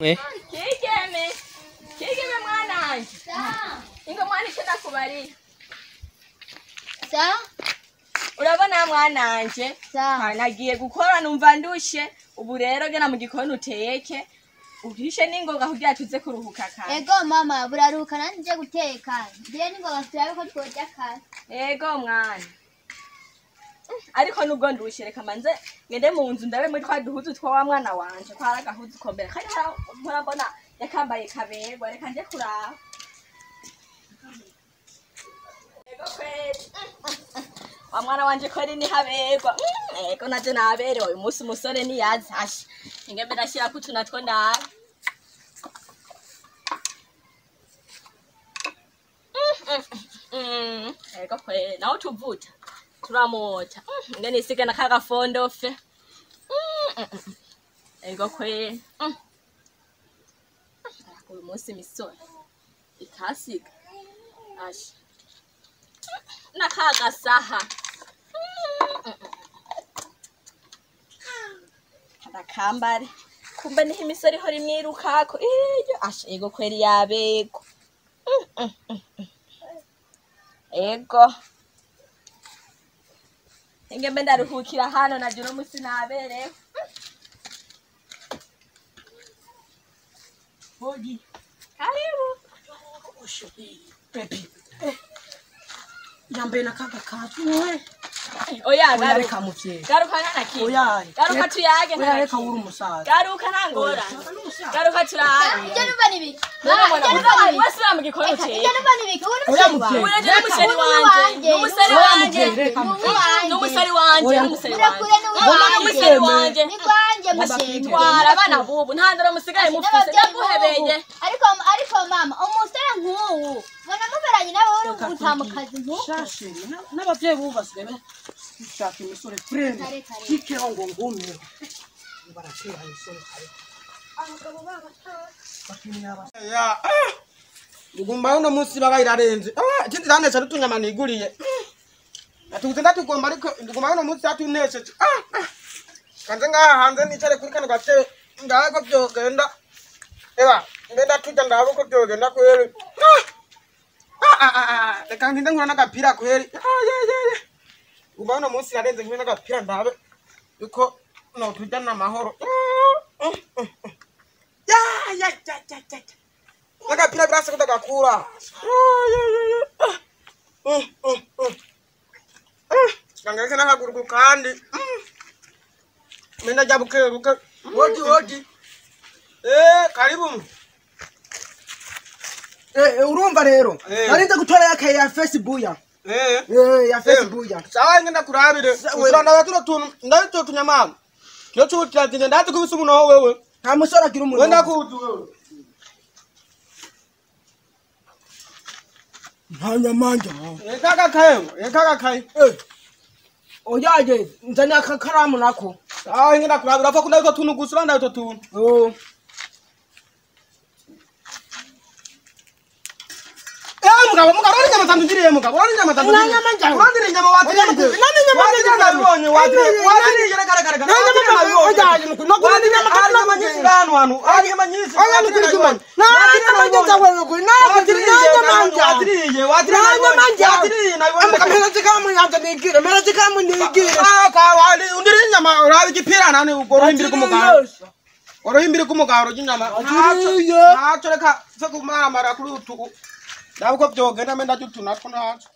Kigeme. Kigeme mwana. Ingo mwana icyo ndakubarira. Urabona mwananje? Nagiye gukora numva ndushe. Ubu rero gena mu gikoni uteke. Uhishe ningoga kugira tuze kuruhuka kare. Ego mama, buraruhuka nanje guteka. Ndiye ningoga turabe ko twoja kare. Ego mwana. Ariko nubwo ndushe reka manze ngende mu nzu ndabe muri kwa duhuzu twa wa mwana wanje kwa gahuzu kombera. Kandi murabona yakambaye kaberwa reka nje kuraba. Ego kweli. Wa mwana wanje kweli ni haberwa. Ego naje naberewe uyu munsi umusore ni yazashe. Ingembe ndashira ku tunatwo ndara. Ego kweli naho tuvuta. Turamota. Ngene isike nakaga fondofe. Ego kweli. Uyu munsi misore. Ikasiga. Ashi. Nakaga saha. Nakambare. Kumbe ni imisore hori mwirukako. Ashi ego kweli yabego. Ego. Ingembe ndaruhukira hano na juro musi naberewe. Hoji. Karibu. Baby. Yambe nakaga katwe. Oya garuka muvye. Garuka naki. Oya. Garuka tuyage nta. Oya uri umusaza. Garuka ntangora. Garuka turage. Ije numva nibiki. Wasira mu gikoro cye. Ije numva nibiki. Oya muvye. Oya je umuseri wanje. Umuseri wanje. Umuseri wanje. Umuseri wanje. Ni kwanje mushimwe. Twara abana bubu ntandara musigaye mufise ndaguhebeye. Ariko mama umusore nk'uwu. Bona muberanye nawe uri gutamukazi nk'uko. Shashiri n'abavyeyi bubasigaye ushaka imisore friend. Kikero ngo ngume. Baratera imisore kare. Abagabo baba ya Ugumba uno munsi bagayirarenze. Ikindi ranese rutunyama niguriye. Atuze ndatugomba ariko ugumba uno munsi atuneshe. Kanze ngaha hanze nicare kuri kano gatebe ngako byogenda. Eba, ngenda tuja ndabo ko byogenda kweri. Reka nginde nkura n'agapira kweri. Ugumba uno munsi yarenze nkwe n'agapira ndabe yuko no tujana amahoro. Ya. Agapira birase kudagakura. Ngangeke nakaguru kandi. Menda jabuke ruke. Woji. Karibu. Urumva rero. Narinze gutora yake ya Facebook ya. Ya Facebook ya. Sawa ngenda kurabire. Usana watu tuntu ndabito tunyamama. Kyo cyutiratinze ndati kubisa umuntu wewe. Nta musora agira umuntu. Wenda kuzu wewe. Ntanyamanja. Ekaga kayo. Oyaje nzanya kakaramu nako. Ngenda kurabira apfa kundayo tuntu gusura ndayo tuntu. Mugabo ari nyama tandugiriye mugabo ari nyama tandugiriye. Nanyamanja. Urandire nyama watiriye. Nani nyama tandugiriye. Watiriye garagara. Oyaje nuko nagurandi nyama tandugiriye. Hano. Ari nyama nyinshi. Oya nuko nyamanja wewe kuri watiriye. Mera zikamu nigire. Kawali undire nyama urabi gipira nani ugorohimbira kumugaro. Orohimbira kumugaro jinyama. Nacho reka se kumara kuri utu. Ndabwo byogenda menda jutunako nacho.